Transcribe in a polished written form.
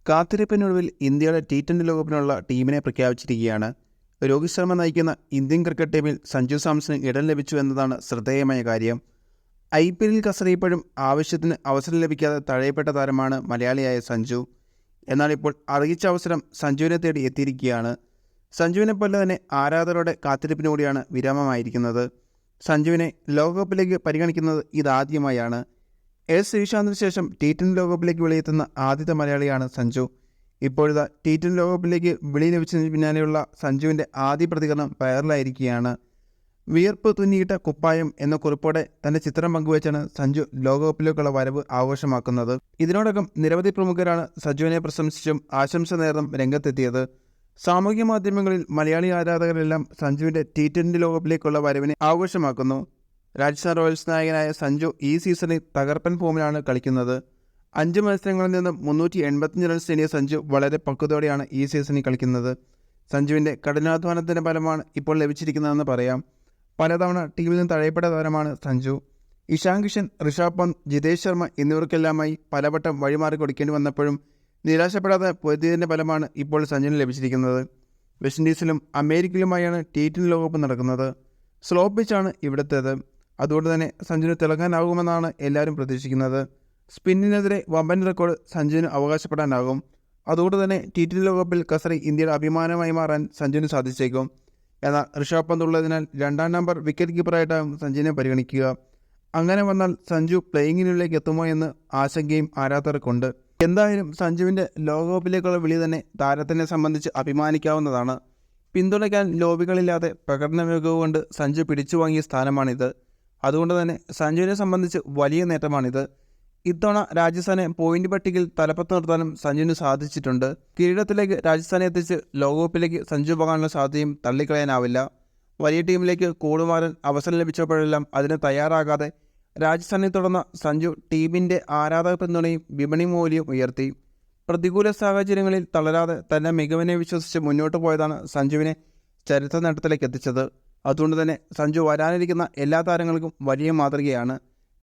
കാത്തിരിപ്പിനൊടുവിൽ ഇന്ത്യയുടെ T20 ലോകകപ്പിനുള്ള ടീമിനെ പ്രഖ്യാപിച്ചിരിക്കുകയാണ്. രോഹിത് ശർമ്മ നയിക്കുന്ന ഇന്ത്യൻ ക്രിക്കറ്റ് ടീമിൽ സഞ്ജു സാംസണ് ഇടം ലഭിച്ചു എന്നതാണ് ശ്രദ്ധേയമായ കാര്യം. IPL കസറിയപ്പോഴും ആവശ്യത്തിന് അവസരം ലഭിക്കാതെ തഴയപ്പെട്ട താരമാണ് മലയാളിയായ സഞ്ജു. എന്നാൽ ഇപ്പോൾ അർഹിച്ച അവസരം സഞ്ജുവിനെ തേടി എത്തിയിരിക്കുകയാണ്. സഞ്ജുവിനെ പോലെ തന്നെ ആരാധകരുടെ കാത്തിരിപ്പിനുകൂടിയാണ് വിരാമമായിരിക്കുന്നത്. സഞ്ജുവിനെ ലോകകപ്പിലേക്ക് പരിഗണിക്കുന്നത് ഇതാദ്യമായാണ്. S ശ്രീശാന്തിന് ശേഷം T20 ലോകകപ്പിലേക്ക് വിളിയെത്തുന്ന ആദ്യത്തെ മലയാളിയാണ് സഞ്ജു. ഇപ്പോഴത്തെ T20 ലോകകപ്പിലേക്ക് വിളി ലഭിച്ചതിന് പിന്നാലെയുള്ള സഞ്ജുവിൻ്റെ ആദ്യ പ്രതികരണം വൈറലായിരിക്കുകയാണ്. വിയർപ്പ് തുന്നിയിട്ട കുപ്പായം എന്ന കുറിപ്പോടെ തൻ്റെ ചിത്രം പങ്കുവച്ചാണ് സഞ്ജു ലോകകപ്പിലേക്കുള്ള വരവ് ആഘോഷമാക്കുന്നത്. ഇതിനോടകം നിരവധി പ്രമുഖരാണ് സഞ്ജുവിനെ പ്രശംസിച്ചും ആശംസ നേർന്നും രംഗത്തെത്തിയത്. സാമൂഹ്യ മാധ്യമങ്ങളിൽ മലയാളി ആരാധകരെല്ലാം സഞ്ജുവിൻ്റെ T20 ലോകകപ്പിലേക്കുള്ള വരവിനെ ആഘോഷമാക്കുന്നു. രാജസ്ഥാൻ റോയൽസ് നായകനായ സഞ്ജു ഈ സീസണിൽ തകർപ്പൻ ഫോമിലാണ് കളിക്കുന്നത്. 5 മത്സരങ്ങളിൽ നിന്നും 385 റൺസ് നേടിയ സഞ്ജു വളരെ പക്വതയോടെയാണ് ഈ സീസണിൽ കളിക്കുന്നത്. സഞ്ജുവിൻ്റെ കഠിനാധ്വാനത്തിൻ്റെ ഫലമാണ് ഇപ്പോൾ ലഭിച്ചിരിക്കുന്നതെന്ന് പറയാം. പലതവണ ടീമിൽ നിന്ന് തഴയപ്പെട്ട താരമാണ് സഞ്ജു. ഇഷാൻ കിഷൻ, ഋഷഭ് പന്ത്, ജിതേഷ് ശർമ്മ എന്നിവർക്കെല്ലാമായി പലവട്ടം വഴിമാറി കൊടുക്കേണ്ടി വന്നപ്പോഴും നിരാശപ്പെടാതെ പൊരുതിയതിൻ്റെ ഫലമാണ് ഇപ്പോൾ സഞ്ജുവിന് ലഭിച്ചിരിക്കുന്നത്. വെസ്റ്റ് ഇൻഡീസിലും അമേരിക്കയിലുമായാണ് T20 ലോകകപ്പ് നടക്കുന്നത്. സ്ലോ പിച്ചാണ് ഇവിടുത്തേത്. അതുകൊണ്ട് തന്നെ സഞ്ജുവിന് തിളങ്ങാനാകുമെന്നാണ് എല്ലാവരും പ്രതീക്ഷിക്കുന്നത്. സ്പിന്നിനെതിരെ വമ്പൻ റെക്കോർഡ് സഞ്ജുവിന് അവകാശപ്പെടാനാകും. അതുകൊണ്ട് തന്നെ T20 ലോകകപ്പിൽ കസറി ഇന്ത്യയുടെ അഭിമാനമായി മാറാൻ സഞ്ജുവിന് സാധിച്ചേക്കും. എന്നാൽ ഋഷഭ് പന്ത് ഉള്ളതിനാൽ 2ാം നമ്പർ വിക്കറ്റ് കീപ്പറായിട്ടാകും സഞ്ജുവിനെ പരിഗണിക്കുക. അങ്ങനെ വന്നാൽ സഞ്ജു പ്ലേയിങ്ങിലേക്ക് എത്തുമോ എന്ന് ആശങ്കയും ആരാധകർക്കുണ്ട്. എന്തായാലും സഞ്ജുവിൻ്റെ ലോകകപ്പിലേക്കുള്ള വിളി തന്നെ താരത്തിനെ സംബന്ധിച്ച് അഭിമാനിക്കാവുന്നതാണ്. പിന്തുണയ്ക്കാൻ ലോബികളില്ലാതെ പ്രകടന മികവ് കൊണ്ട് സഞ്ജു പിടിച്ചു വാങ്ങിയ സ്ഥാനമാണിത്. അതുകൊണ്ട് തന്നെ സഞ്ജുവിനെ സംബന്ധിച്ച് വലിയ നേട്ടമാണിത്. ഇത്തവണ രാജസ്ഥാനെ പോയിന്റ് പട്ടികയിൽ തലപ്പത്ത് നിർത്താനും സഞ്ജുവിന് സാധിച്ചിട്ടുണ്ട്. കിരീടത്തിലേക്ക് രാജസ്ഥാനെ എത്തിച്ച് ലോകകപ്പിലേക്ക് സഞ്ജു പോകാനുള്ള സാധ്യതയും തള്ളിക്കളയാനാവില്ല. വലിയ ടീമിലേക്ക് കൂടുമാറാൻ അവസരം ലഭിച്ചപ്പോഴെല്ലാം അതിന് തയ്യാറാകാതെ രാജസ്ഥാനിൽ തുടർന്ന സഞ്ജു ടീമിൻ്റെ ആരാധക പിന്തുണയും വിപണി മൂല്യവും ഉയർത്തി. പ്രതികൂല സാഹചര്യങ്ങളിൽ തളരാതെ തൻ്റെ മികവിനെ വിശ്വസിച്ച് മുന്നോട്ട് പോയതാണ് സഞ്ജുവിനെ ചരിത്ര നേട്ടത്തിലേക്ക് എത്തിച്ചത്. അതുകൊണ്ട് തന്നെ സഞ്ജു വരാനിരിക്കുന്ന എല്ലാ താരങ്ങൾക്കും വലിയ മാതൃകയാണ്.